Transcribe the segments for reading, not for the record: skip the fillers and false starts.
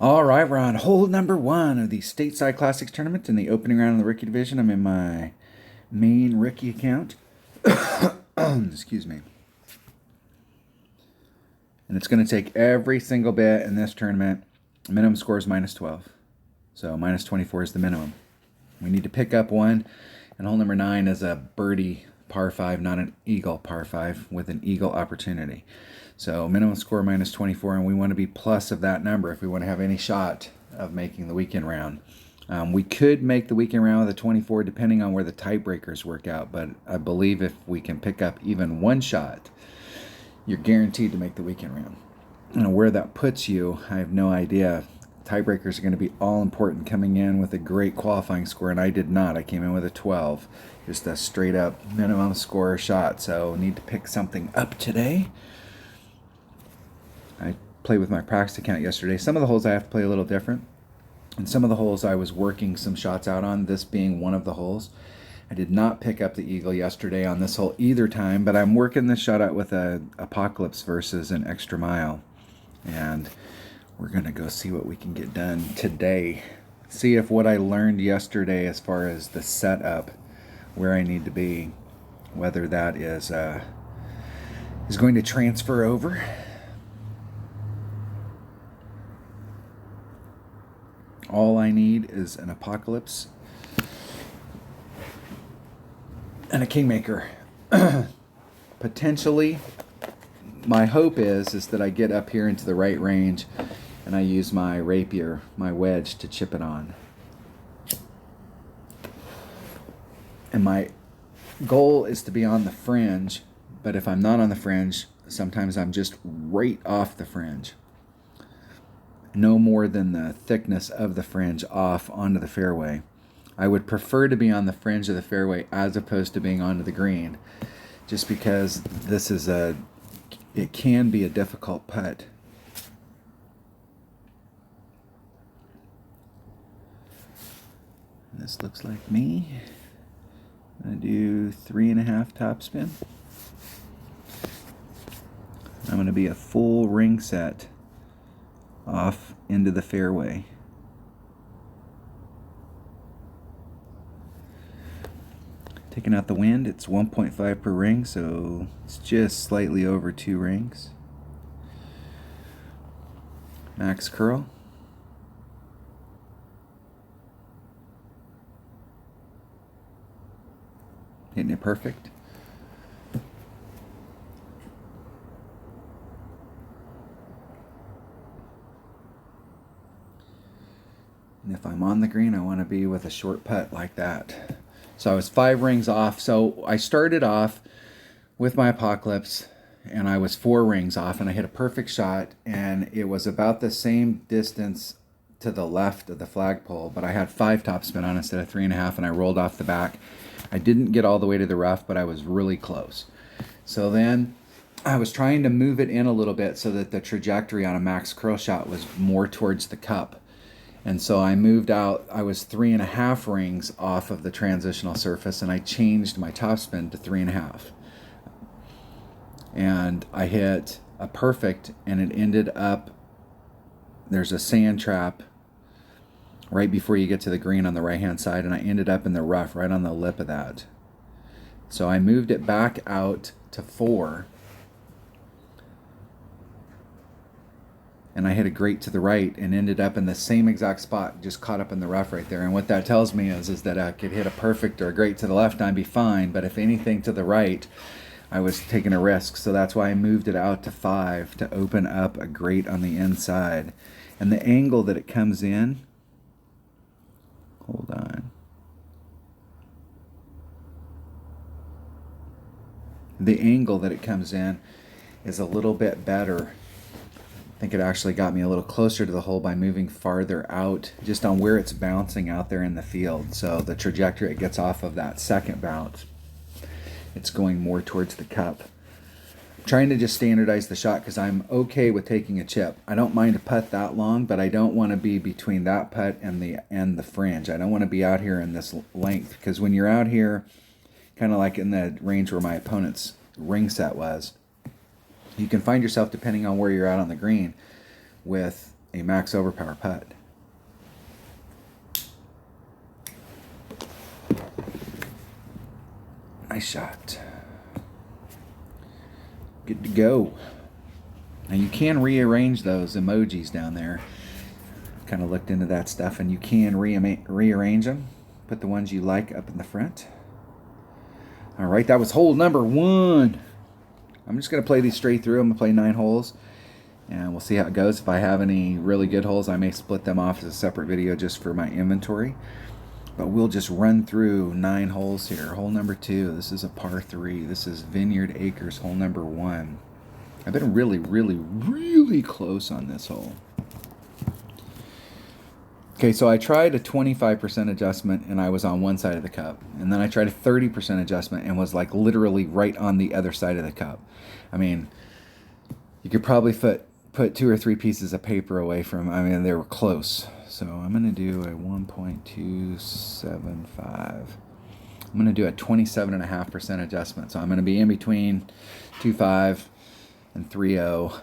All right, we're on hole number one of the Stateside Classics tournament in the opening round of the rookie division. I'm in my main rookie account. Excuse me. And it's going to take every single bit in this tournament. Minimum score is minus 12. So minus 24 is the minimum. We need to pick up one. And hole number 9 is a birdie par 5, not an eagle par 5 with an eagle opportunity. So minimum score minus 24, and we want to be plus of that number if we want to have any shot of making the weekend round. We could make the weekend round with a 24 depending on where the tiebreakers work out, but I believe if we can pick up even one shot, you're guaranteed to make the weekend round. And where that puts you, I have no idea. Tiebreakers are going to be all important coming in with a great qualifying score, and I did not. I came in with a 12, just a straight up minimum score shot. So need to pick something up today. I played with my practice account yesterday. Some of the holes I have to play a little different, and some of the holes I was working some shots out on, this being one of the holes. I did not pick up the eagle yesterday on this hole either time, but I'm working this shot out with a Apocalypse versus an extra mile. And we're going to go see what we can get done today. See if what I learned yesterday as far as the setup, where I need to be, whether that is going to transfer over. All I need is an Apocalypse and a Kingmaker. Potentially, my hope is that I get up here into the right range and I use my rapier, my wedge, to chip it on. And my goal is to be on the fringe, but if I'm not on the fringe, sometimes I'm just right off the fringe. No more than the thickness of the fringe off onto the fairway. I would prefer to be on the fringe of the fairway as opposed to being onto the green, just because it can be a difficult putt. This looks like me. I'm going to do 3.5 topspin. I'm going to be a full ring set off into the fairway. Taking out the wind, it's 1.5 per ring, so it's just slightly over 2 rings. Max curl. Hitting it perfect. And if I'm on the green, I want to be with a short putt like that. So I was 5 rings off. So I started off with my Apocalypse, and I was 4 rings off, and I hit a perfect shot, and it was about the same distance to the left of the flagpole, but I had 5 topspin on instead of 3.5, and I rolled off the back. I didn't get all the way to the rough, but I was really close. So then I was trying to move it in a little bit so that the trajectory on a max curl shot was more towards the cup. And so I moved out. I was 3.5 rings off of the transitional surface, and I changed my topspin to 3.5. And I hit a perfect, and it ended up, there's a sand trap right before you get to the green on the right-hand side, and I ended up in the rough right on the lip of that. So I moved it back out to 4. And I hit a great to the right and ended up in the same exact spot, just caught up in the rough right there. And what that tells me is that I could hit a perfect or a great to the left and I'd be fine. But if anything to the right, I was taking a risk. So that's why I moved it out to 5 to open up a great on the inside. And the angle that it comes in, hold on. The angle that it comes in is a little bit better. I think it actually got me a little closer to the hole by moving farther out just on where it's bouncing out there in the field. So the trajectory it gets off of that second bounce, it's going more towards the cup. I'm trying to just standardize the shot because I'm okay with taking a chip. I don't mind a putt that long, but I don't want to be between that putt and the fringe. I don't want to be out here in this length, because when you're out here, kind of like in the range where my opponent's ring set was, you can find yourself, depending on where you're at on the green, with a max overpower putt. Nice shot. Good to go. Now you can rearrange those emojis down there. Kind of looked into that stuff, and you can rearrange them. Put the ones you like up in the front. All right, that was hole number 1. I'm just going to play these straight through. I'm going to play 9 holes, and we'll see how it goes. If I have any really good holes, I may split them off as a separate video just for my inventory. But we'll just run through 9 holes here. Hole number 2, this is a par 3. This is Vineyard Acres, hole number 1. I've been really, really, really close on this hole. Okay, so I tried a 25% adjustment and I was on one side of the cup. And then I tried a 30% adjustment and was like literally right on the other side of the cup. I mean, you could probably put 2 or 3 pieces of paper away from, I mean, they were close. So I'm going to do a 1.275. I'm going to do a 27.5% adjustment. So I'm going to be in between 2.5 and 3.0.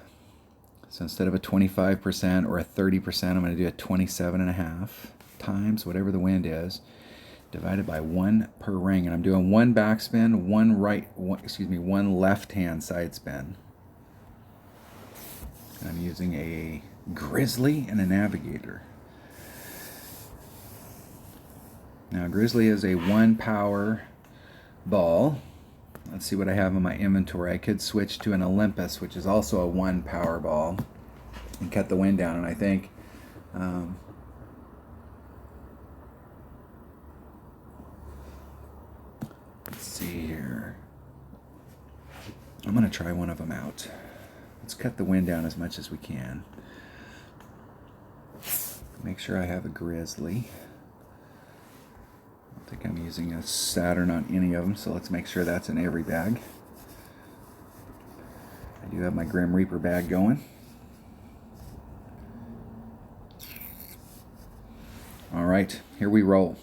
So instead of a 25% or a 30%, I'm going to do a 27.5 times whatever the wind is, divided by 1 per ring. And I'm doing 1 backspin, 1 left-hand side spin. I'm using a Grizzly and a Navigator. Now, Grizzly is a 1 power ball. Let's see what I have in my inventory. I could switch to an Olympus, which is also a 1 power ball, and cut the wind down. And I think let's see here. I'm going to try one of them out. Let's cut the wind down as much as we can. Make sure I have a Grizzly. I think I'm using a Saturn on any of them, so let's make sure that's in every bag. I do have my Grim Reaper bag going. All right, here we roll.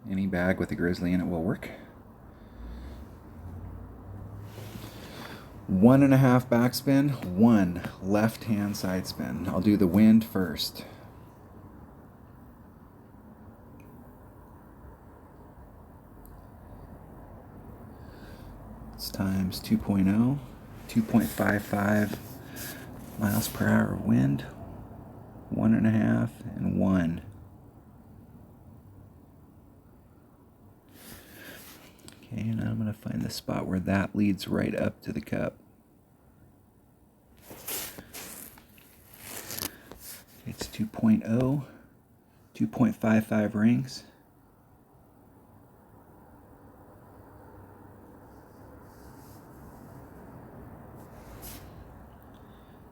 Any bag with a Grizzly in it will work. 1.5 backspin, 1 left-hand side spin. I'll do the wind first. It's times 2.0, 2.55 miles per hour wind, 1.5, and 1. Okay, and I'm going to find the spot where that leads right up to the cup. It's 2.0, 2.55 rings.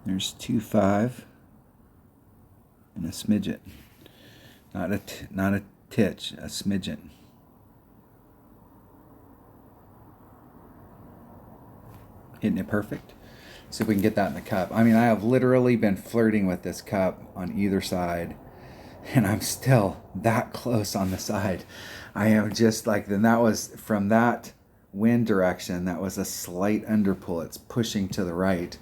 There's 2.5 and a smidget. Not a titch, a smidget. Hitting it perfect. See if we can get that in the cup. I mean, I have literally been flirting with this cup on either side, and I'm still that close on the side. I am just like, then that was from that wind direction, that was a slight underpull. It's pushing to the right.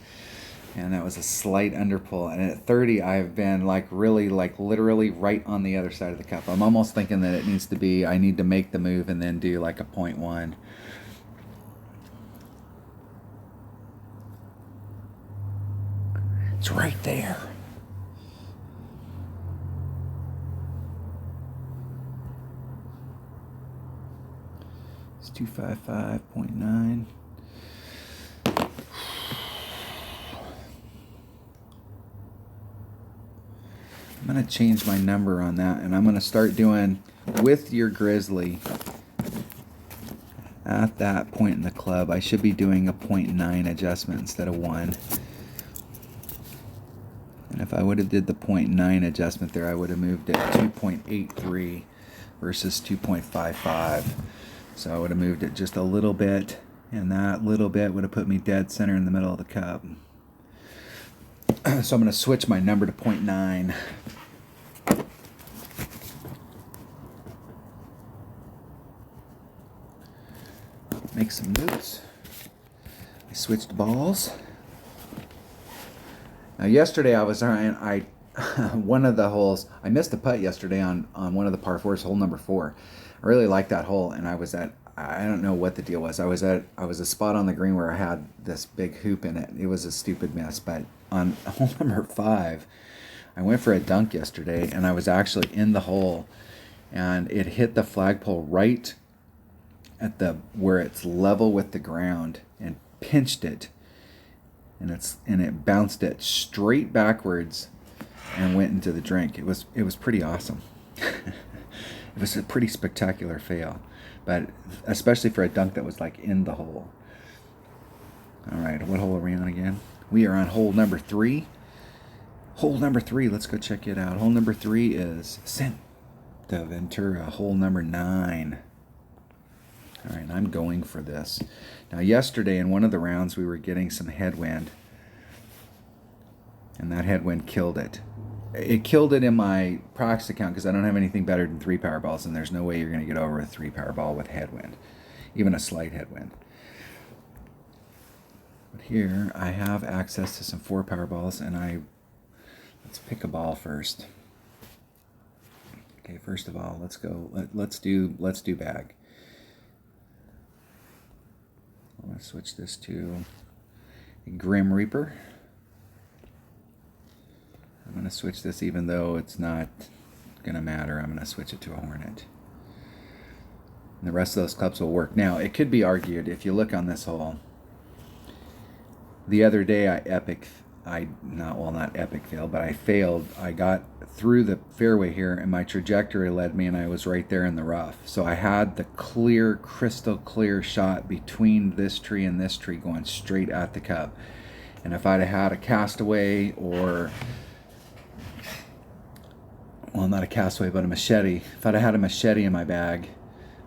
And that was a slight underpull. And at 30, I've been like really, like literally right on the other side of the cup. I'm almost thinking that it needs to be, I need to make the move and then do like a 0.1. It's right there. It's 255.9. I'm going to change my number on that, and I'm going to start doing with your Grizzly at that point in the club. I should be doing a 0.9 adjustment instead of 1. And if I would have did the 0.9 adjustment there, I would have moved it 2.83 versus 2.55. So I would have moved it just a little bit, and that little bit would have put me dead center in the middle of the cup. So I'm going to switch my number to 0.9. Make some moves. I switched balls. Now yesterday I one of the holes, I missed a putt yesterday on one of the par fours, hole number 4. I really liked that hole, and I don't know what the deal was. I was a spot on the green where I had this big hoop in it. It was a stupid miss, but on hole number 5, I went for a dunk yesterday, and I was actually in the hole, and it hit the flagpole right at the where it's level with the ground and pinched it, and it bounced it straight backwards and went into the drink. It was pretty awesome. It was a pretty spectacular fail, but especially for a dunk that was like in the hole. All right, what hole are we on again? We are on hole number 3. Hole number 3, let's go check it out. Hole number 3 is Santa Ventura, hole number 9. All right, I'm going for this. Now, yesterday in one of the rounds, we were getting some headwind, and that headwind killed it. It killed it in my practice account because I don't have anything better than 3 power balls, and there's no way you're going to get over a 3 power ball with headwind, even a slight headwind. But here I have access to some 4 power balls, and let's pick a ball first. Okay, first of all, let's go. Let's do bag. I'm going to switch this to a Grim Reaper. I'm going to switch this even though it's not going to matter. I'm going to switch it to a Hornet. And the rest of those clubs will work. Now, it could be argued, if you look on this hole, the other day not failed, but I failed. I got through the fairway here, and my trajectory led me, and I was right there in the rough. So I had the clear, crystal clear shot between this tree and this tree going straight at the cup. And if I'd have had a castaway or, well, not a castaway, but a machete. If I'd have had a machete in my bag,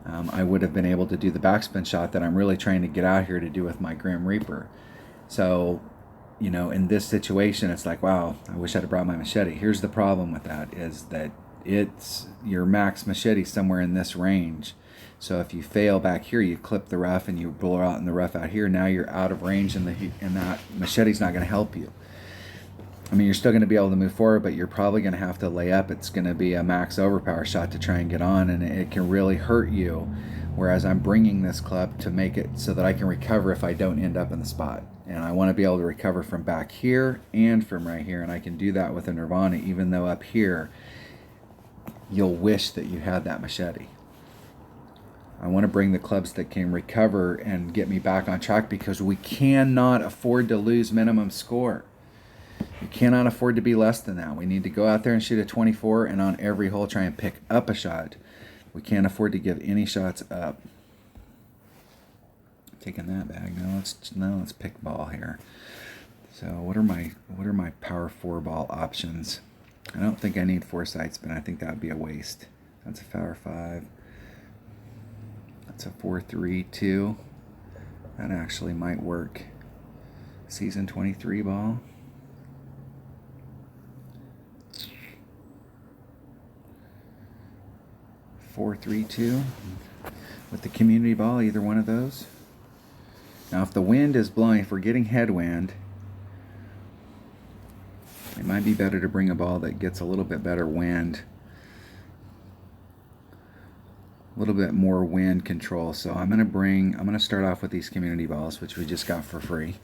I would have been able to do the backspin shot that I'm really trying to get out here to do with my Grim Reaper. So, in this situation, it's like, wow, I wish I'd have brought my machete. Here's the problem with that, is that it's your max machete somewhere in this range. So if you fail back here, you clip the rough and you blow out in the rough out here. Now you're out of range, and that machete's not going to help you. I mean, you're still going to be able to move forward, but you're probably going to have to lay up. It's going to be a max overpower shot to try and get on, and it can really hurt you. Whereas I'm bringing this club to make it so that I can recover if I don't end up in the spot. And I want to be able to recover from back here and from right here, and I can do that with a Nirvana, even though up here you'll wish that you had that machete. I want to bring the clubs that can recover and get me back on track, because we cannot afford to lose minimum score. You cannot afford to be less than that. We need to go out there and shoot a 24, and on every hole try and pick up a shot. We can't afford to give any shots up. Taking that bag. Now let's pick ball here. So what are my power 4 ball options? I don't think I need 4 side spin. I think that would be a waste. That's a power 5. That's a 4-3-2. That actually might work. Season 23 ball. Four, 3, 2 with the community ball, either one of those. Now, if the wind is blowing, if we're getting headwind, it might be better to bring a ball that gets a little bit better wind, a little bit more wind control. So I'm going to start off with these community balls, which we just got for free.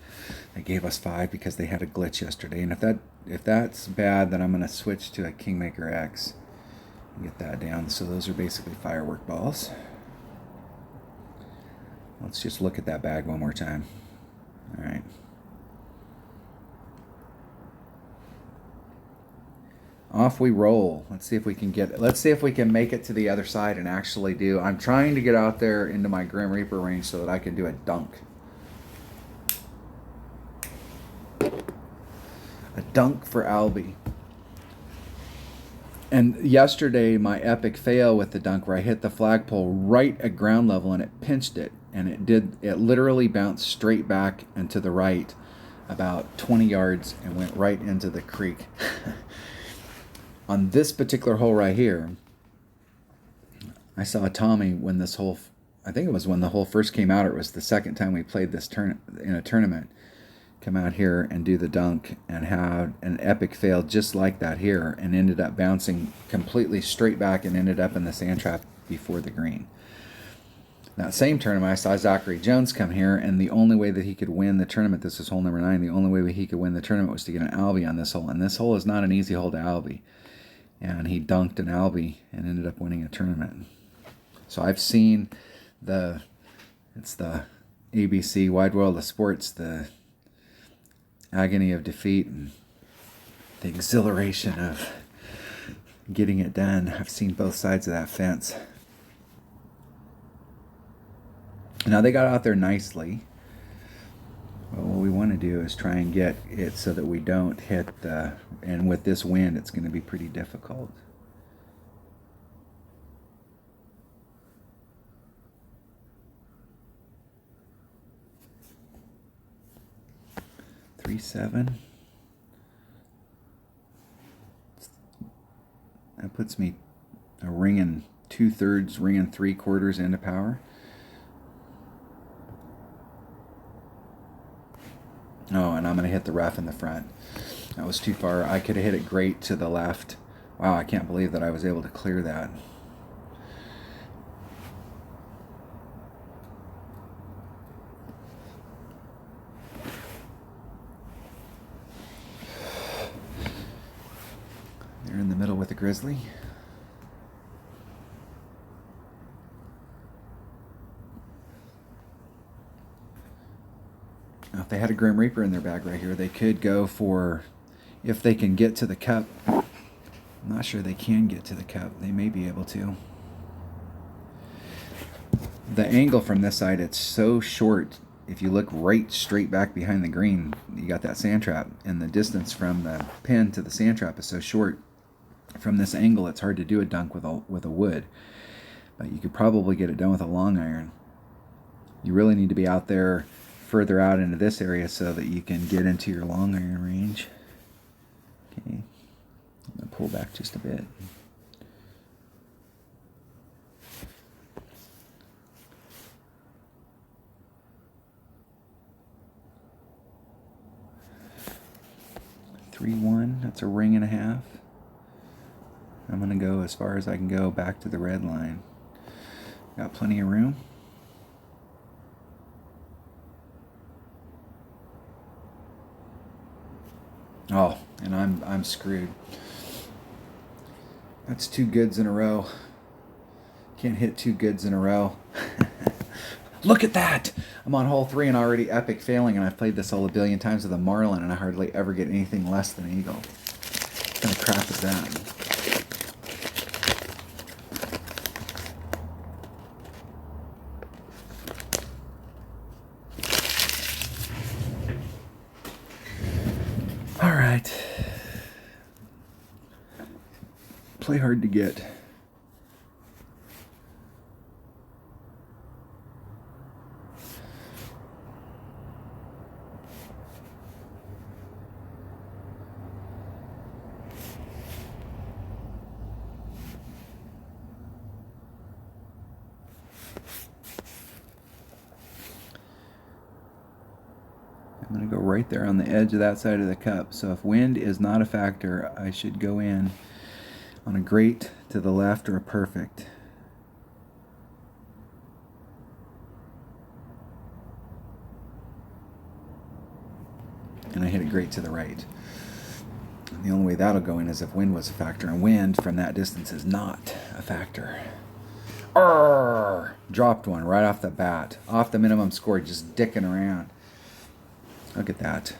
They gave us 5 because they had a glitch yesterday. And if that's bad, then I'm going to switch to a Kingmaker X. Get that down. So those are basically firework balls. Let's just look at that bag one more time. All right. Off we roll. Let's see if we can make it to the other side and actually do. I'm trying to get out there into my Grim Reaper range so that I can do a dunk. A dunk for Albie. And yesterday, my epic fail with the dunk, where I hit the flagpole right at ground level and it pinched it. And it literally bounced straight back and to the right about 20 yards and went right into the creek. On this particular hole right here, I saw Tommy when this hole, I think it was when the hole first came out, or it was the second time we played this in a tournament. come out here and do the dunk and have an epic fail just like that here, and ended up bouncing completely straight back and ended up in the sand trap before the green. That same tournament, I saw Zachary Jones come here, and the only way that he could win the tournament, this is hole number 9, the only way he could win the tournament was to get an Albie on this hole, and this hole is not an easy hole to Albie. And he dunked an Albie and ended up winning a tournament. So I've seen it's the ABC, Wide World of Sports, the agony of defeat and the exhilaration of getting it done. I've seen both sides of that fence. Now they got out there nicely. But what we want to do is try and get it so that we don't hit and with this wind it's going to be pretty difficult. Three, 7. That puts me a ring and 2/3, ring and 3/4 into power. Oh, and I'm going to hit the rough in the front. That was too far. I could have hit it great to the left. Wow, I can't believe that I was able to clear that. They're in the middle with the grizzly. Now, if they had a Grim Reaper in their bag right here, they could go for, if they can get to the cup. I'm not sure they can get to the cup. They may be able to. The angle from this side, it's so short. If you look right straight back behind the green, you got that sand trap, and the distance from the pin to the sand trap is so short. From this angle, it's hard to do a dunk with a wood, but you could probably get it done with a long iron. You really need to be out there further out into this area so that you can get into your long iron range. Okay, I'm going to pull back just a bit. Three, 1, that's a ring and a half. I'm going to go as far as I can go back to the red line. Got plenty of room. Oh, and I'm screwed. That's 2 goods in a row. Can't hit 2 goods in a row. Look at that! I'm on hole 3 and already epic failing, and I've played this hole a billion times with a marlin, and I hardly ever get anything less than eagle. What kind of crap is that? All right. Play hard to get. I'm going to go right there on the edge of that side of the cup. So if wind is not a factor, I should go in on a great to the left or a perfect. And I hit it great to the right. And the only way that'll go in is if wind was a factor, and wind from that distance is not a factor. Arrgh! Dropped one right off the bat. Off the minimum score, just dicking around. Look at that.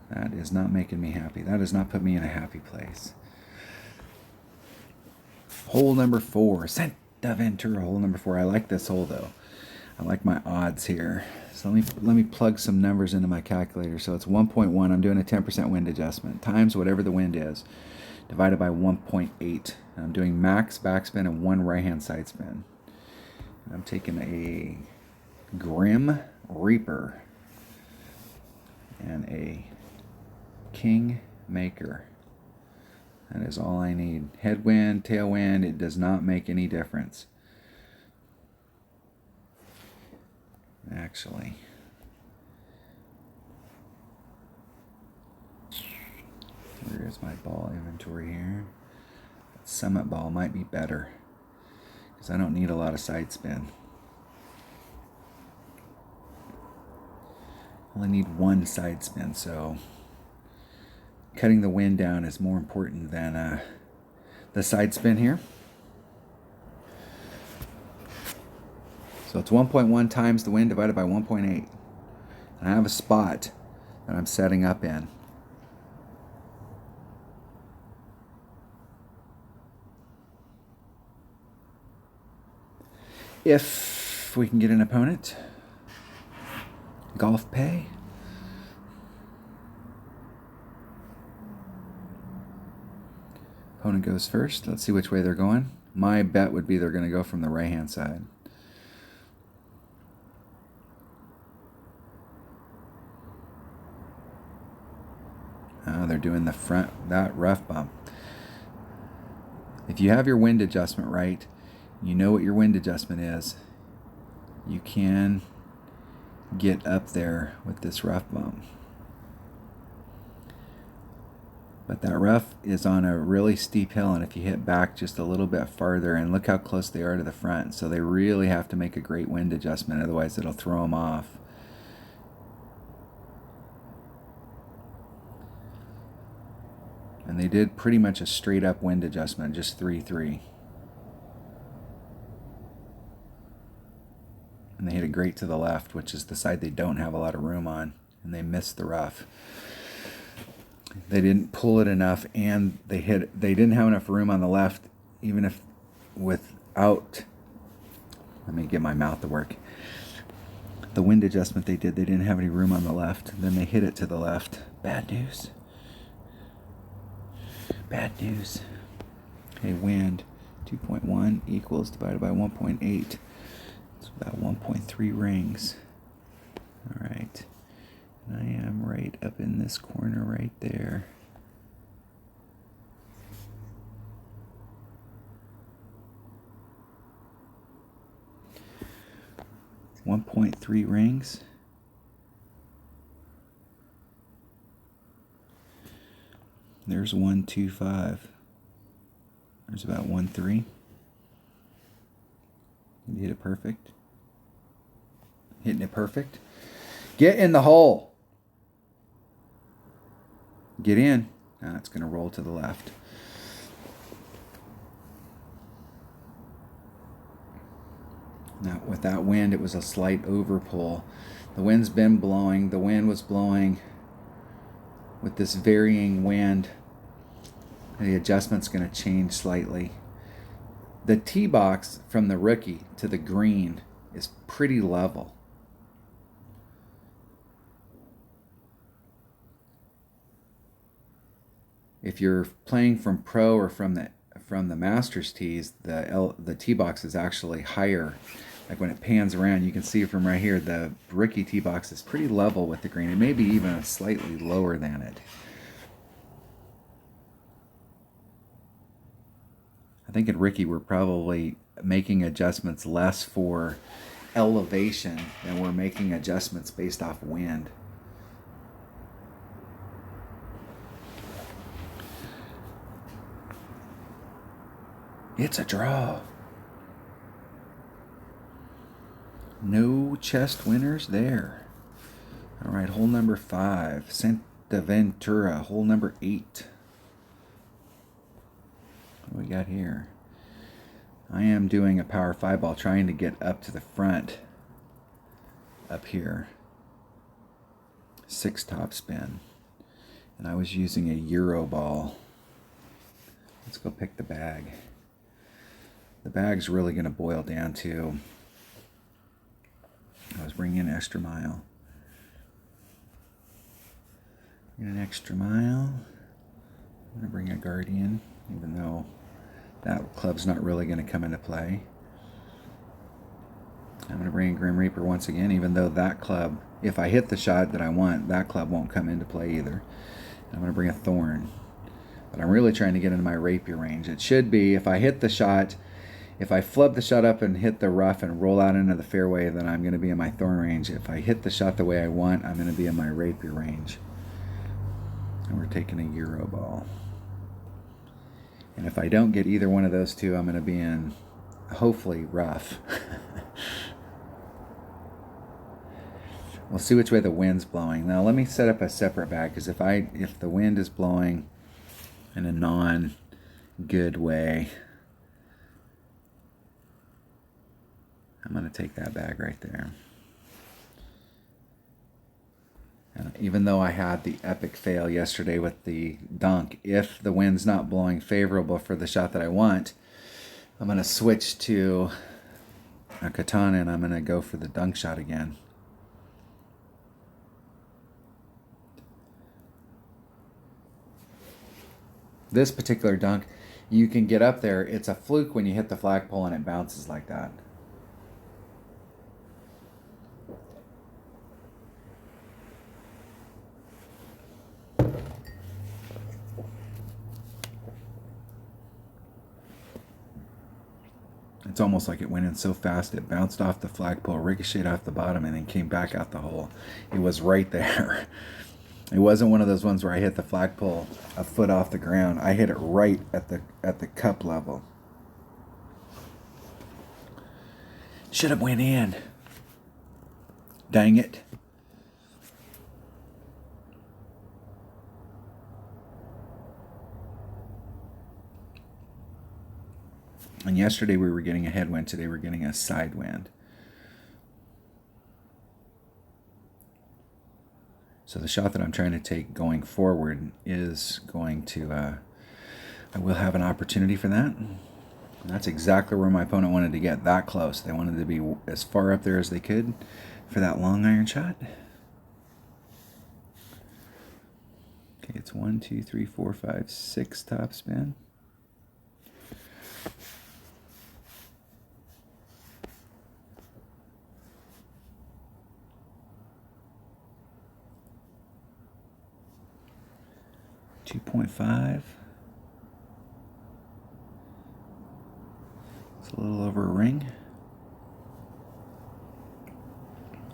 That is not making me happy. That does not put me in a happy place. Hole number 4. Santa Ventura, hole number 4. I like this hole, though. I like my odds here. So let me plug some numbers into my calculator. So it's 1.1. I'm doing a 10% wind adjustment. Times whatever the wind is. Divided by 1.8. I'm doing max backspin and 1 right-hand side spin. And I'm taking a Grim Reaper and a King Maker. That is all I need. Headwind, tailwind, it does not make any difference. Actually, There's my ball inventory here. Summit ball might be better because I don't need a lot of side spin. Only need one side spin, so cutting the wind down is more important than the side spin here. So it's 1.1 times the wind divided by 1.8. And I have a spot that I'm setting up in. If we can get an opponent, golf pay. Opponent goes first. Let's see which way they're going. My bet would be they're going to go from the right-hand side. They're doing the front, that rough bump. If you have your wind adjustment right, you know what your wind adjustment is, you can get up there with this rough bump. But that rough is on a really steep hill, and if you hit back just a little bit farther, and look how close they are to the front, so they really have to make a great wind adjustment, otherwise it'll throw them off. And they did pretty much a straight up wind adjustment, just 3-3. And they hit it great to the left, which is the side they don't have a lot of room on, and they missed the rough. They didn't pull it enough, and they didn't have enough room on the left, even if without, let me get my mouth to work. The wind adjustment they didn't have any room on the left. Then they hit it to the left. Bad news. Bad news. Okay, wind 2.1 equals divided by 1.8. It's about 1.3 rings. All right. And I am right up in this corner right there. .3 rings. There's 1, 2, 5. There's about 1, 3. You hit it perfect. Hitting it perfect. Get in the hole. Get in. Now it's going to roll to the left. Now with that wind, it was a slight overpull. The wind's been blowing. The wind was blowing with this varying wind. The adjustment's going to change slightly. The tee box from the rookie to the green is pretty level. If you're playing from pro or from the Masters tees, the tee box is actually higher. Like when it pans around, you can see from right here, the rookie tee box is pretty level with the green. It may be even slightly lower than it. I think at Ricky, we're probably making adjustments less for elevation than we're making adjustments based off wind. It's a draw. No chest winners there. All right, hole number 5. Santa Ventura, hole number 8. What do we got here? I am doing a power 5 ball, trying to get up to the front up here. 6 top spin. And I was using a Euro ball. Let's go pick the bag. The bag's really going to boil down to, I was bringing an extra mile. Bring an extra mile. I'm going to bring a Guardian, even though that club's not really going to come into play. I'm going to bring a Grim Reaper once again, even though that club, if I hit the shot that I want, that club won't come into play either. I'm going to bring a Thorn. But I'm really trying to get into my Rapier range. It should be, if I hit the shot, if I flub the shot up and hit the rough and roll out into the fairway, then I'm going to be in my Thorn range. If I hit the shot the way I want, I'm going to be in my Rapier range. And we're taking a Euro ball. And if I don't get either one of those two, I'm going to be in, hopefully, rough. We'll see which way the wind's blowing. Now let me set up a separate bag, because if the wind is blowing in a non-good way, I'm going to take that bag right there. And even though I had the epic fail yesterday with the dunk, if the wind's not blowing favorable for the shot that I want, I'm going to switch to a katana and I'm going to go for the dunk shot again. This particular dunk, you can get up there. It's a fluke when you hit the flagpole and it bounces like that. It's almost like it went in so fast it bounced off the flagpole, ricocheted off the bottom, and then came back out the hole. It was right there. It wasn't one of those ones where I hit the flagpole a foot off the ground. I hit it right at the cup level. Should have went in. Dang it. And yesterday we were getting a headwind. Today we're getting a side wind. So the shot that I'm trying to take going forward is going to, I will have an opportunity for that. And that's exactly where my opponent wanted to get, that close. They wanted to be as far up there as they could for that long iron shot. Okay, it's 1, 2, 3, 4, 5, 6 top spin. .5. It's a little over a ring.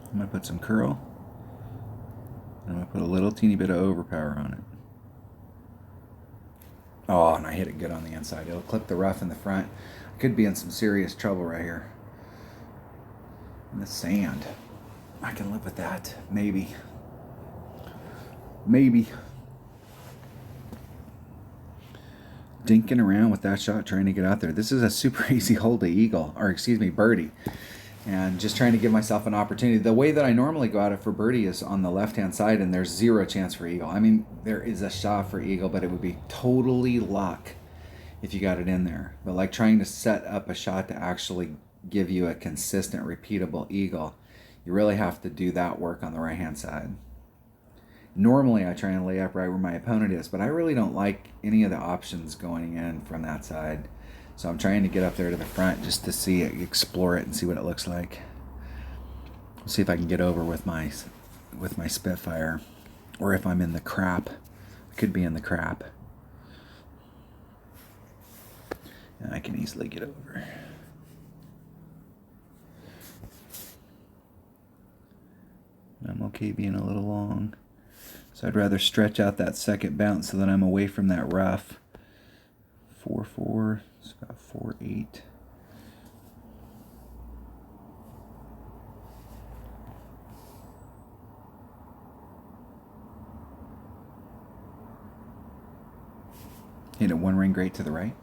I'm going to put some curl. And I'm going to put a little teeny bit of overpower on it. Oh, and I hit it good on the inside. It'll clip the rough in the front. I could be in some serious trouble right here. In the sand. I can live with that. Maybe. Maybe. Dinking around with that shot, trying to get out there. This is a super easy hole to eagle, or excuse me, birdie. And just trying to give myself an opportunity. The way that I normally go at it for birdie is on the left-hand side, and there's zero chance for eagle. I mean, there is a shot for eagle, but it would be totally luck if you got it in there. But like trying to set up a shot to actually give you a consistent, repeatable eagle, you really have to do that work on the right-hand side. Normally, I try and lay up right where my opponent is, but I really don't like any of the options going in from that side. So I'm trying to get up there to the front just to see it, explore it, and see what it looks like. We'll see if I can get over with my Spitfire, or if I'm in the crap. I could be in the crap. And I can easily get over. I'm okay being a little long. So I'd rather stretch out that second bounce so that I'm away from that rough. 4-4, it's about 4-8. Hit it one ring great to the right.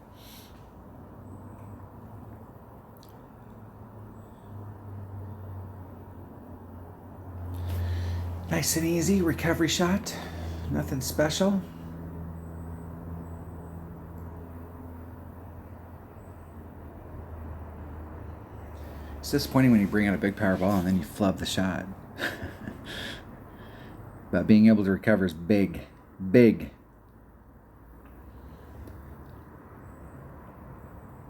Nice and easy recovery shot. Nothing special. It's disappointing when you bring out a big power ball and then you flub the shot. But being able to recover is big. Big.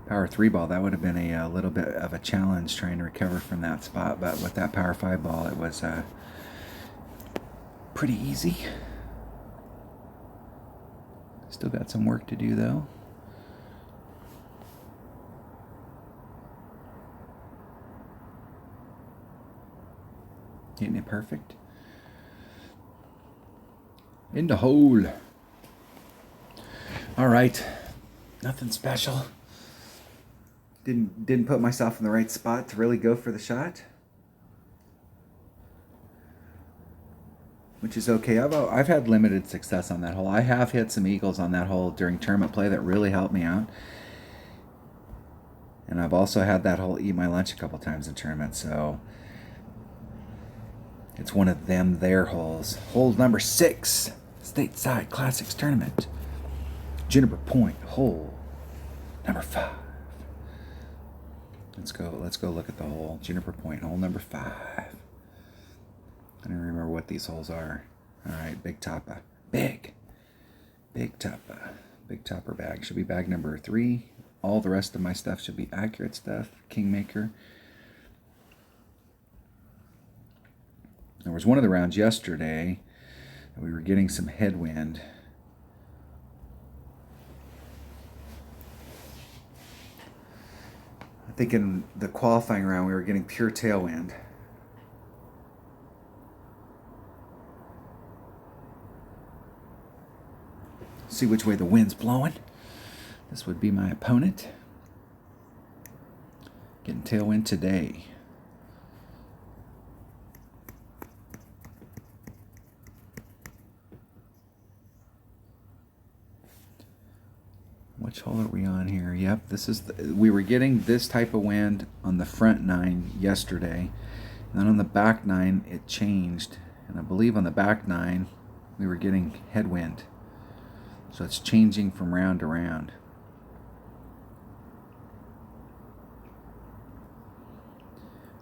Power 3 ball, that would have been a little bit of a challenge trying to recover from that spot. But with that power 5 ball, it was pretty easy. Still got some work to do though. Hitting it perfect. In the hole. All right, nothing special. Didn't put myself in the right spot to really go for the shot, which is okay. I've had limited success on that hole. I have hit some eagles on that hole during tournament play that really helped me out. And I've also had that hole eat my lunch a couple times in tournament, so it's one of their holes. Hole number 6, Stateside Classics Tournament. Juniper Point, hole number 5. Let's go look at the hole. Juniper Point, hole number 5. I don't remember what these holes are. All right, big topper. Big topper. Big topper bag. Should be bag number 3. All the rest of my stuff should be accurate stuff. Kingmaker. There was one of the rounds yesterday that we were getting some headwind. I think in the qualifying round we were getting pure tailwind. See which way the wind's blowing. This would be my opponent. Getting tailwind today. Which hole are we on here? Yep, this is we were getting this type of wind on the front 9 yesterday. And then on the back 9 it changed. And I believe on the back 9 we were getting headwind. So it's changing from round to round.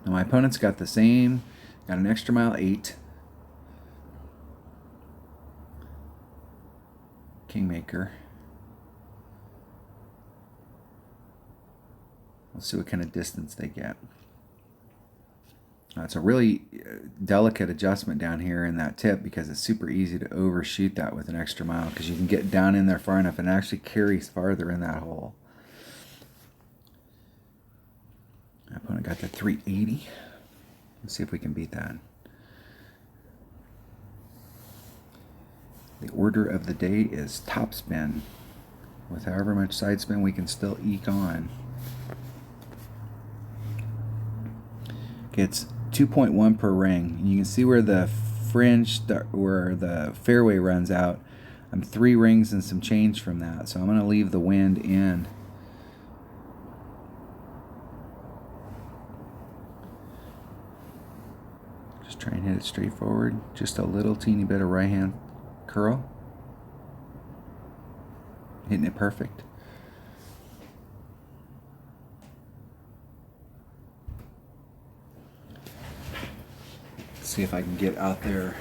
Now my opponent's got the same, got an extra mile 8. Kingmaker. Let's see what kind of distance they get. It's a really delicate adjustment down here in that tip because it's super easy to overshoot that with an extra mile because you can get down in there far enough and it actually carries farther in that hole. My opponent got the 380. Let's see if we can beat that. The order of the day is topspin. With however much side spin we can still eke on. It's 2.1 per ring. You can see where the fringe, where the fairway runs out. I'm 3 rings and some change from that, so I'm going to leave the wind in. Just try and hit it straight forward. Just a little teeny bit of right hand curl. Hitting it perfect. See if I can get out there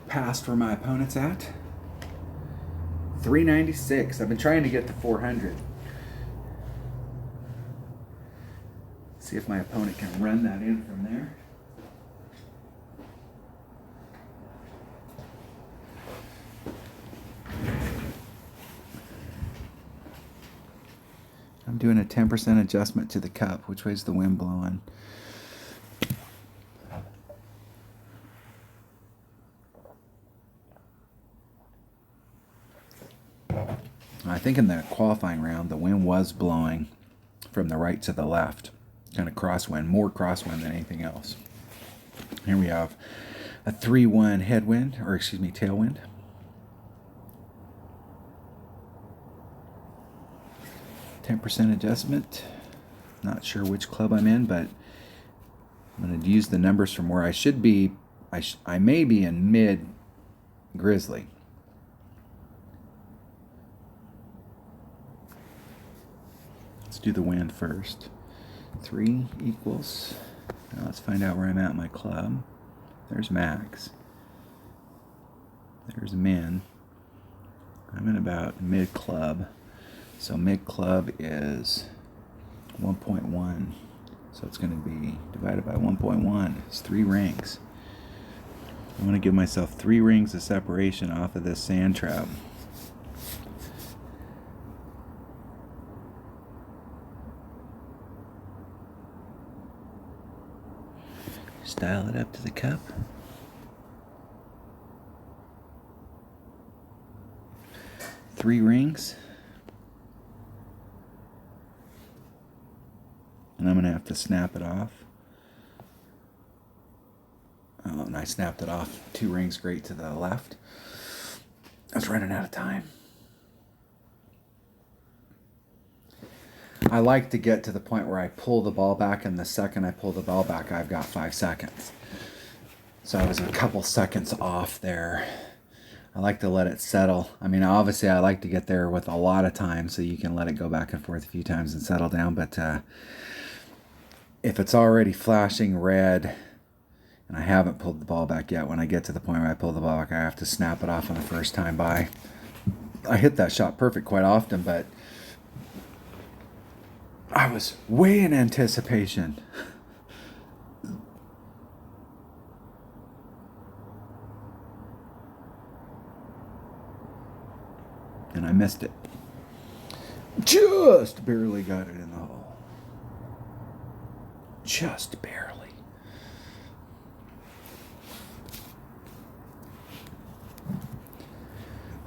past where my opponent's at. 396. I've been trying to get to 400. See if my opponent can run that in from there. I'm doing a 10% adjustment to the cup. Which way's the wind blowing? I think in the qualifying round, the wind was blowing from the right to the left. Kind of crosswind, more crosswind than anything else. Here we have a 3-1 headwind, or excuse me, tailwind. %, adjustment. Not sure which club I'm in, but I'm going to use the numbers from where I should be. I may be in mid grizzly. Let's do the wind first. 3 equals. Now let's find out where I'm at in my club. There's max. There's min. I'm in about mid club. So mid club is 1.1. So it's going to be divided by 1.1. It's 3 rings. I'm going to give myself 3 rings of separation off of this sand trap. Dial it up to the cup. 3 3 rings. And I'm going to have to snap it off. Oh, and I snapped it off. 2 rings great to the left. I was running out of time. I like to get to the point where I pull the ball back, and the second I pull the ball back, I've got 5 seconds. So I was a couple seconds off there. I like to let it settle. I mean, obviously I like to get there with a lot of time so you can let it go back and forth a few times and settle down. But if it's already flashing red and I haven't pulled the ball back yet, when I get to the point where I pull the ball back, I have to snap it off on the first time by. I hit that shot perfect quite often, but I was way in anticipation. And I missed it. Just barely got it in the hole. Just barely.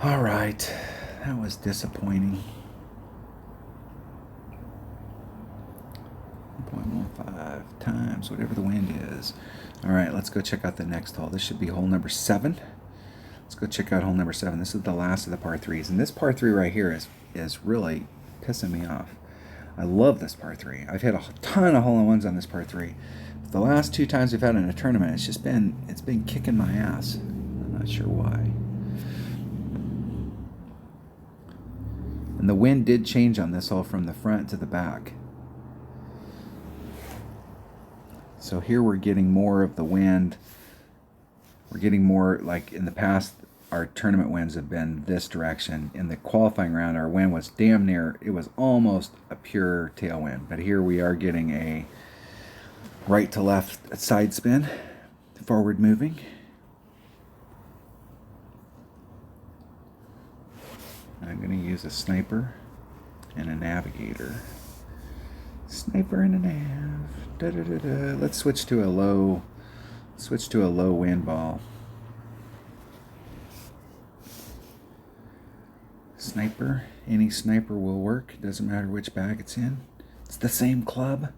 All right. That was disappointing. 1.15 times whatever the wind is. All right, let's go check out the next hole. This should be hole number 7. Let's go check out hole number 7. This is the last of the par 3s. And this par 3 right here is really pissing me off. I love this par 3. I've hit a ton of hole-in-ones on this par 3. But the last 2 times we've had it in a tournament, it's been kicking my ass. I'm not sure why. And the wind did change on this hole from the front to the back. So here we're getting more of the wind. We're getting more, like in the past, our tournament winds have been this direction. In the qualifying round, our wind was damn near, it was almost a pure tailwind. But here we are getting a right to left side spin, forward moving. I'm going to use a sniper and a navigator. Sniper and a nav. Da, da, da, da. Let's switch to a low wind ball. Sniper. Any sniper will work. Doesn't matter which bag it's in. It's the same club.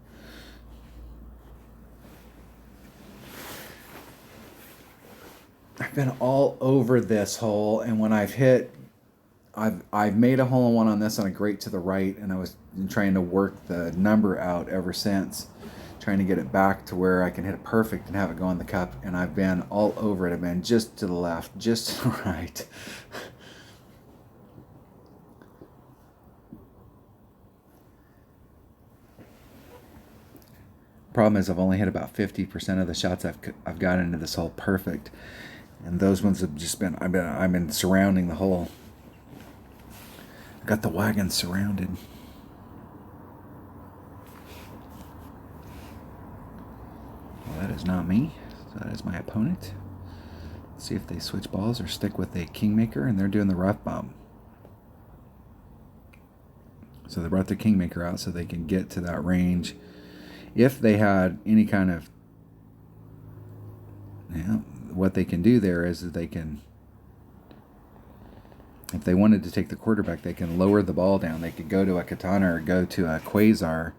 I've been all over this hole, and when I've made a hole-in-one on this on a great to the right, and I was trying to work the number out ever since, trying to get it back to where I can hit it perfect and have it go in the cup, and I've been all over it. I've been just to the left, just to the right. Problem is I've only hit about 50% of the shots I've got into this hole perfect, and those ones have just been I've been surrounding the hole. Got the wagon surrounded. Well, that is not me. So that is my opponent. Let's see if they switch balls or stick with a Kingmaker, and they're doing the rough bomb. So they brought the Kingmaker out so they can get to that range. If they had any kind of, what they can do there is that they can, if they wanted to take the quarterback, they can lower the ball down. They could go to a Katana or go to a Quasar.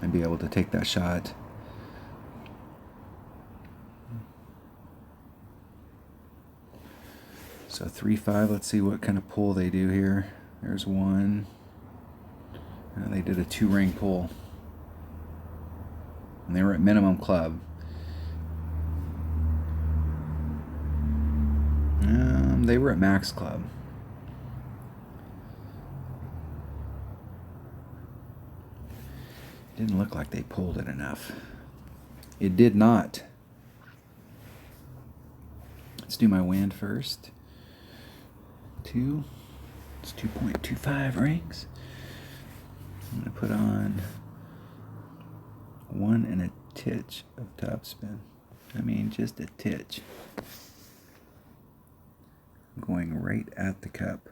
And be able to take that shot. So 3-5, let's see what kind of pull they do here. There's one. They did a 2-ring pull. And they were at minimum club. They were at max club. Didn't look like they pulled it enough. It did not. Let's do my wind first. 2. It's 2.25 rings. I'm going to put on 1 and a titch of topspin. I mean, just a titch. Going right at the cup.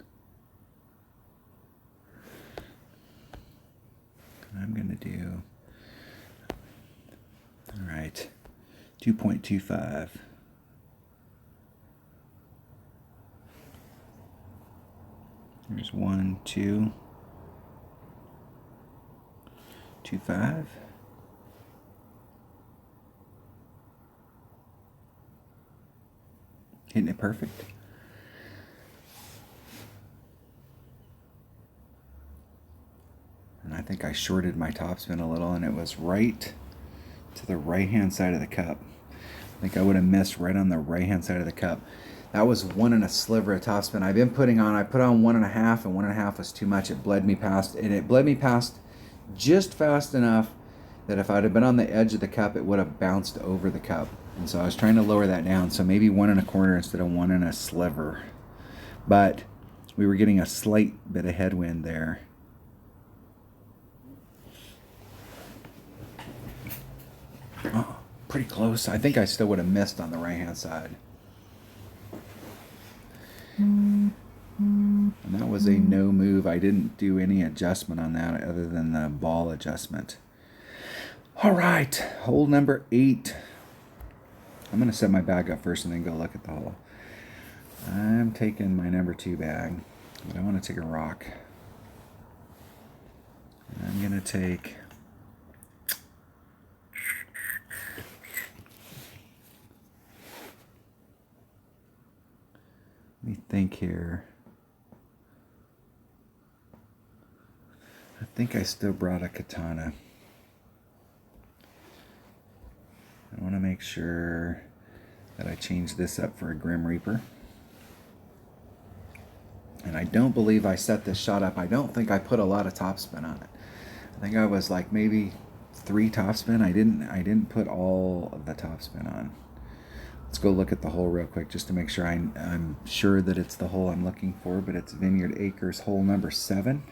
I'm going to do, all right, 2.25. Here's 1, 2, 2, 5. Hitting it perfect. And I think I shorted my topspin a little, and it was right to the right-hand side of the cup. I think I would have missed right on the right-hand side of the cup. That was 1 and a sliver of topspin. I've been putting on, I put on 1.5, and 1.5 was too much. It bled me past, and it bled me past just fast enough that if I'd have been on the edge of the cup, it would have bounced over the cup. And so I was trying to lower that down. So maybe 1.25 instead of 1 and a sliver. But we were getting a slight bit of headwind there. Oh, pretty close. I think I still would have missed on the right-hand side. And that was a no move. I didn't do any adjustment on that other than the ball adjustment. All right, hole number 8. I'm going to set my bag up first and then go look at the hole. I'm taking my number 2 bag, but I want to take a rock. I'm going to take... Let me think here. I think I still brought a katana. I want to make sure that I change this up for a Grim Reaper. And I don't believe I set this shot up. I don't think I put a lot of topspin on it. I think I was like maybe 3 topspin. I didn't put all of the topspin on. Let's go look at the hole real quick just to make sure I'm sure that it's the hole I'm looking for, but it's Vineyard Acres hole number 7.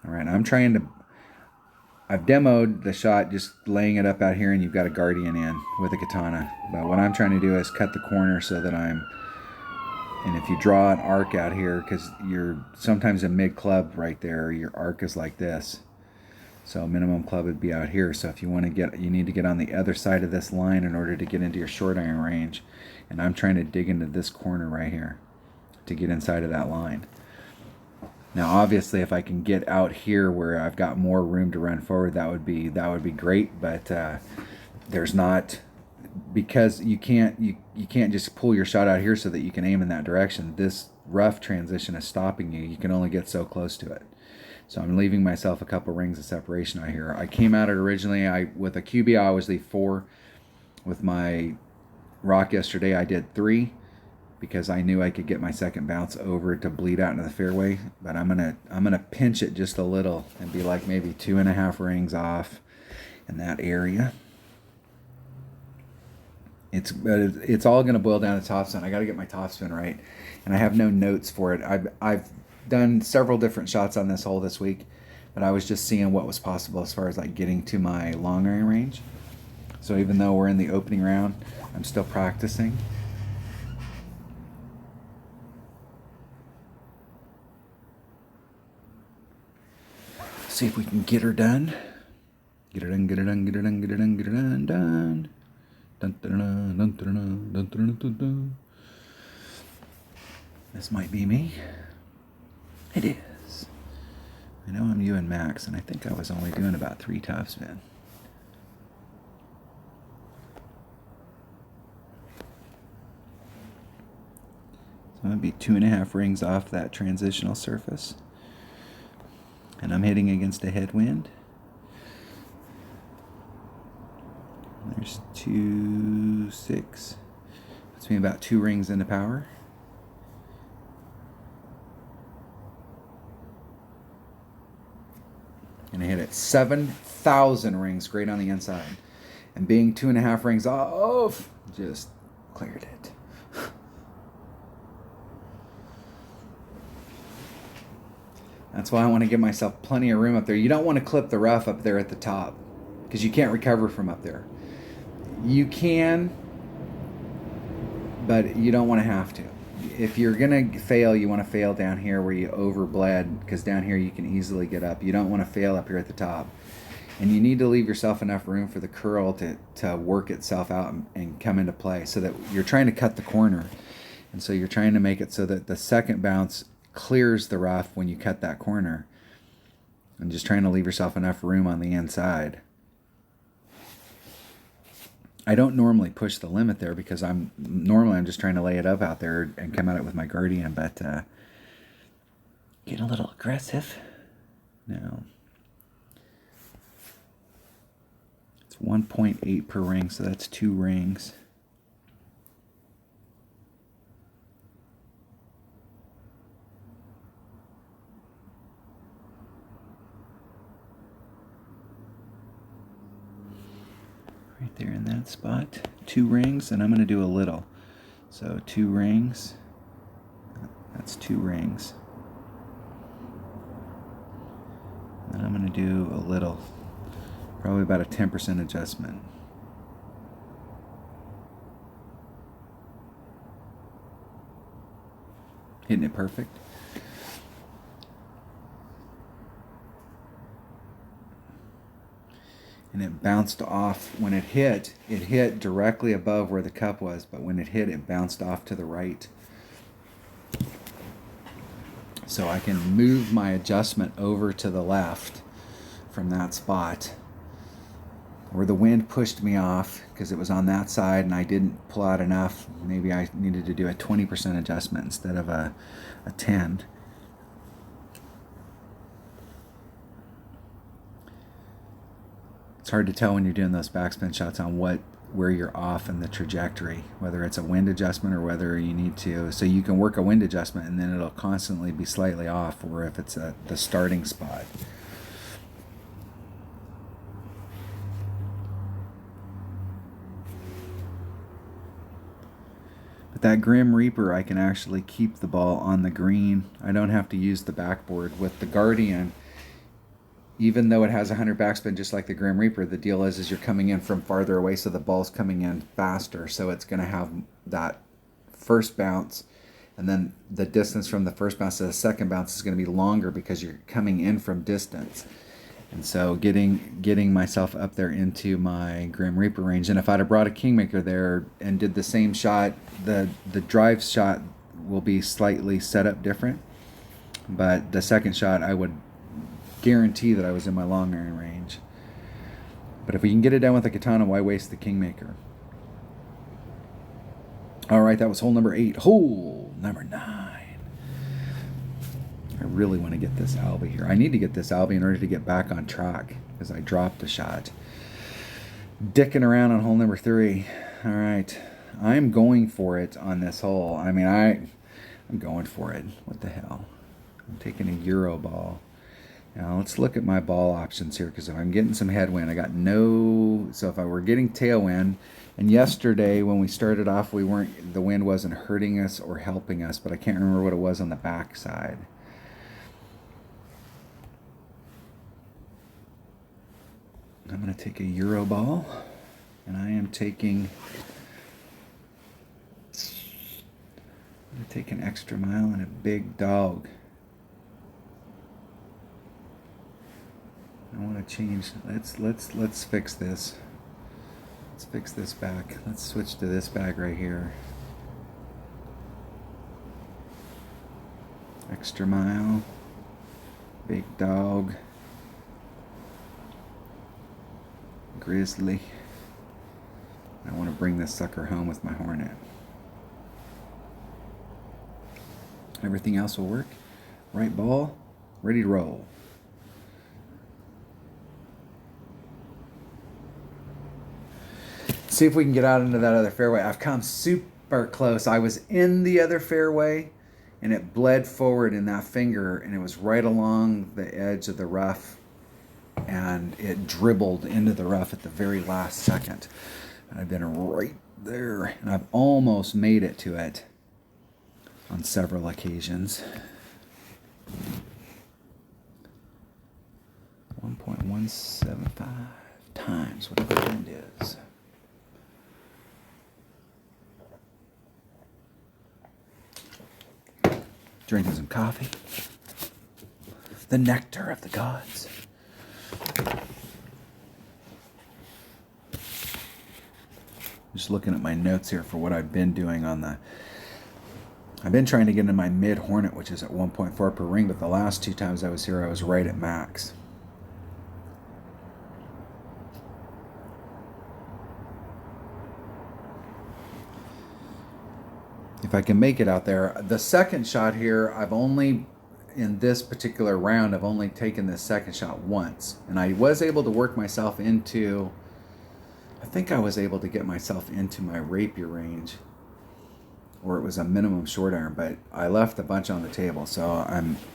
All right, I've demoed the shot just laying it up out here, and you've got a Guardian in with a katana. But what I'm trying to do is cut the corner so that and if you draw an arc out here, because you're sometimes a mid club right there, your arc is like this. So minimum club would be out here. So if you want to you need to get on the other side of this line in order to get into your short iron range. And I'm trying to dig into this corner right here to get inside of that line. Now, obviously, if I can get out here where I've got more room to run forward, that would be great. But there's not, because you can't just pull your shot out here so that you can aim in that direction. This rough transition is stopping you. You can only get so close to it. So I'm leaving myself a couple rings of separation out here. I came at it originally, with a QB, I always leave 4. With my rock yesterday, I did 3 because I knew I could get my second bounce over to bleed out into the fairway. But I'm gonna pinch it just a little and be like maybe 2.5 rings off in that area. It's all gonna boil down to topspin. I got to get my topspin right, and I have no notes for it. I've done several different shots on this hole this week, but I was just seeing what was possible as far as like getting to my long iron range. So even though we're in the opening round, I'm still practicing. See if we can get her done. Get her done, get her done, get her done, get her done, get her done, done. Dun, dun, dun, dun, dun, dun, dun, dun, dun, dun. This might be me. It is. I know I'm you and Max, and I think I was only doing about 3 topspin. So I'm going to be 2.5 rings off that transitional surface. And I'm hitting against a headwind. There's 2, 6. Puts me about 2 rings into power. And I hit it 7,000 rings, great on the inside. And being 2.5 rings off, just cleared it. That's why I want to give myself plenty of room up there. You don't want to clip the rough up there at the top, because you can't recover from up there. You can, but you don't want to have to. If you're going to fail, you want to fail down here where you overbled, because down here you can easily get up. You don't want to fail up here at the top. And you need to leave yourself enough room for the curl to work itself out and come into play, so that you're trying to cut the corner. And so you're trying to make it so that the second bounce clears the rough when you cut that corner. And just trying to leave yourself enough room on the inside. I don't normally push the limit there because I'm just trying to lay it up out there and come at it with my Guardian, but getting a little aggressive. Now, it's 1.8 per ring, so that's 2 rings. Right there in that spot. 2 rings, and I'm going to do a little. So 2 rings. That's 2 rings. And I'm going to do a little. Probably about a 10% adjustment. Hitting it perfect. And it bounced off. When it hit directly above where the cup was, but when it hit, it bounced off to the right. So I can move my adjustment over to the left from that spot where the wind pushed me off because it was on that side and I didn't pull out enough. Maybe I needed to do a 20% adjustment instead of a 10. It's hard to tell when you're doing those backspin shots on where you're off in the trajectory, whether it's a wind adjustment or whether you need to. So you can work a wind adjustment and then it'll constantly be slightly off, or if it's at the starting spot. But that Grim Reaper, I can actually keep the ball on the green. I don't have to use the backboard. With the Guardian, even though it has 100 backspin just like the Grim Reaper, the deal is you're coming in from farther away, so the ball's coming in faster. So it's going to have that first bounce, and then the distance from the first bounce to the second bounce is going to be longer because you're coming in from distance. And so getting myself up there into my Grim Reaper range. And if I'd have brought a Kingmaker there and did the same shot, the drive shot will be slightly set up different. But the second shot, I would guarantee that I was in my long iron range. But if we can get it done with the Katana, why waste the Kingmaker? All right, that was hole number 8. Hole number 9. I really want to get this Albie here. I need to get this Albie in order to get back on track because I dropped a shot. Dicking around on hole number 3. All right, I'm going for it on this hole. I mean, I'm going for it. What the hell? I'm taking a Euro ball. Now let's look at my ball options here, because if I'm getting some headwind, I got no. So if I were getting tailwind, and yesterday when we started off, the wind wasn't hurting us or helping us, but I can't remember what it was on the back side. I'm going to take a Euro ball, and I am taking. I'm going to take an extra mile and a big dog. I want to change. Let's fix this. Let's fix this back. Let's switch to this bag right here. Extra mile. Big dog. Grizzly. I want to bring this sucker home with my Hornet. Everything else will work. Right ball. Ready to roll. See if we can get out into that other fairway. I've come super close. I was in the other fairway and it bled forward in that finger and it was right along the edge of the rough and it dribbled into the rough at the very last second. And I've been right there and I've almost made it to it on several occasions. 1.175 times whatever the wind is. Drinking some coffee. The nectar of the gods. Just looking at my notes here for what I've been doing on I've been trying to get into my mid Hornet, which is at 1.4 per ring, but the last 2 times I was here, I was right at max. If I can make it out there. The second shot here, in this particular round, I've only taken this second shot once. And I was able to work myself into, I think I was able to get myself into my rapier range, or it was a minimum short iron, but I left a bunch on the table. So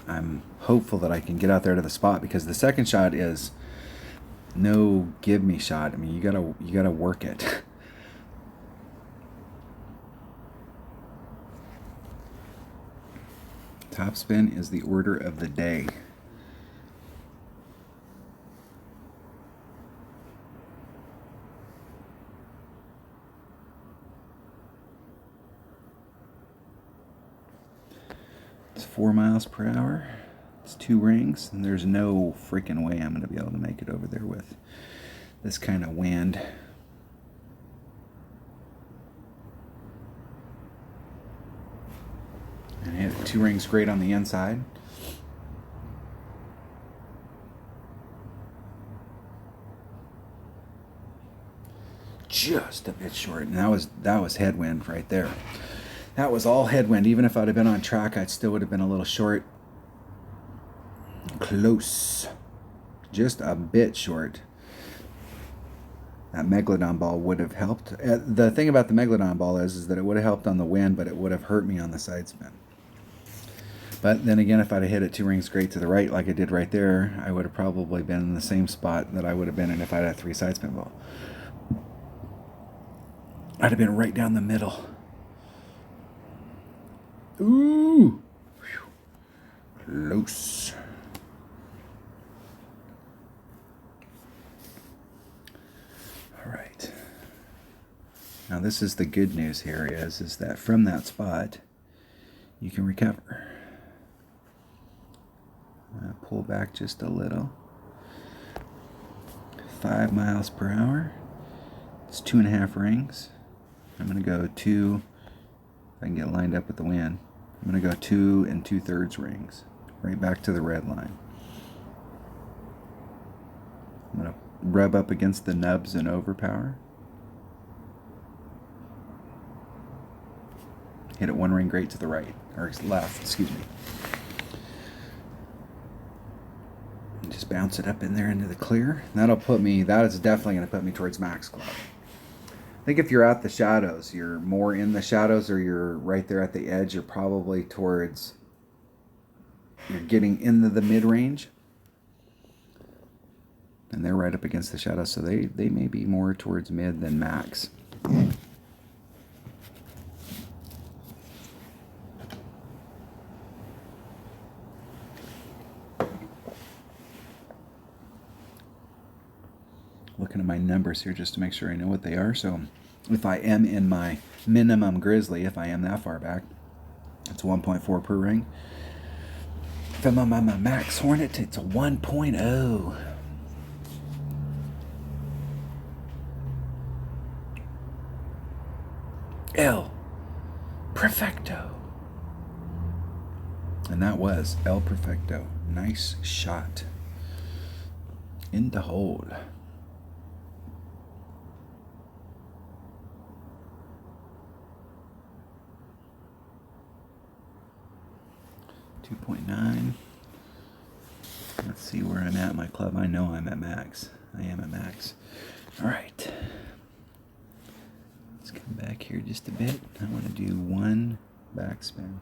I'm hopeful that I can get out there to the spot, because the second shot is no give me shot. I mean, you gotta work it. Topspin is the order of the day. It's 4 miles per hour. It's 2 rings, and there's no freaking way I'm going to be able to make it over there with this kind of wind. And hit 2 rings great on the inside. Just a bit short, and that was headwind right there. That was all headwind. Even if I'd have been on track, I still would have been a little short. Close. Just a bit short. That Megalodon ball would have helped. The thing about the Megalodon ball is that it would have helped on the wind, but it would have hurt me on the side spin. But then again, if I'd have hit it 2 rings great to the right like I did right there, I would have probably been in the same spot that I would have been in if I'd had a 3 side spin ball. I'd have been right down the middle. Ooh! Close. All right. Now this is the good news here is that from that spot, you can recover. Pull back just a little. 5 miles per hour. It's 2.5 rings. I'm going to go 2, if I can get lined up with the wind. I'm going to go 2 2/3 rings, right back to the red line. I'm going to rub up against the nubs and overpower. Hit it 1 ring great to the right, or left, excuse me. And just bounce it up in there into the clear. That is definitely going to put me towards max club. I think if you're at the shadows, you're more in the shadows, or you're right there at the edge, you're probably towards, you're getting into the mid-range. And they're right up against the shadows, so they may be more towards mid than max. Looking at my numbers here just to make sure I know what they are. So if I am in my minimum grizzly, if I am that far back, it's 1.4 per ring. If I'm on my max hornet, it's a 1.0. El Perfecto. And that was El Perfecto. Nice shot. Into hold. 2.9. Let's see where I'm at in my club. I know I'm at max. I am at max. All right. Let's come back here just a bit. I want to do 1 backspin.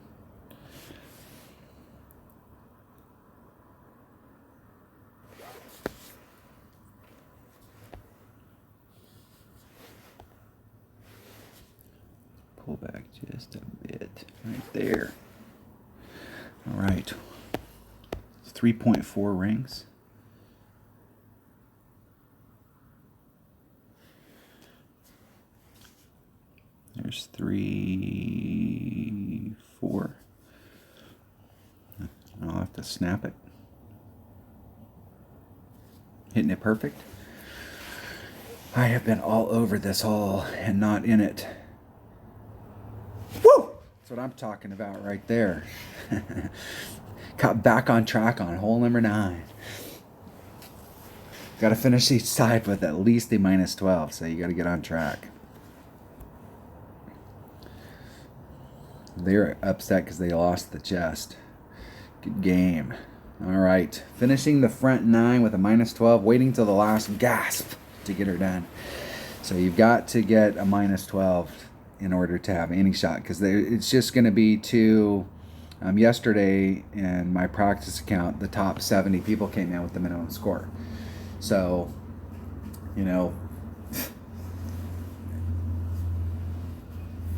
Pull back just a bit. Right there. All right, 3.4 rings. There's 3, 4. I'll have to snap it. Hitting it perfect. I have been all over this hole and not in it. Woo! That's what I'm talking about right there. Got back on track on hole number 9. Got to finish each side with at least a minus 12, so you got to get on track. They're upset because they lost the chest. Good game. All right, finishing the front 9 with a minus 12, waiting till the last gasp to get her done. So you've got to get a minus 12 in order to have any shot, because it's just going to be two. Yesterday in my practice account, the top 70 people came in with the minimum score. So, you know,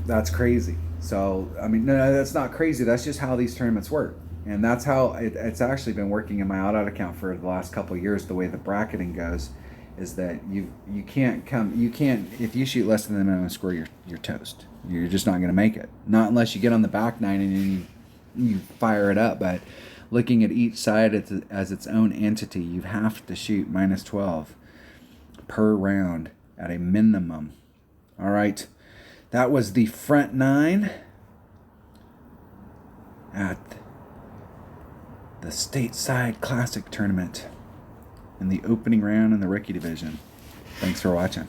that's crazy. So, I mean, no, that's not crazy. That's just how these tournaments work. And that's how it's actually been working in my out account for the last couple of years. The way the bracketing goes is that you can't, if you shoot less than the minimum score, you're toast. You're just not going to make it. Not unless you get on the back 9 and you fire it up. But looking at each side as its own entity, you have to shoot minus 12 per round at a minimum. All right. That was the front 9 at the Stateside Classic Tournament in the opening round in the rookie division. Thanks for watching.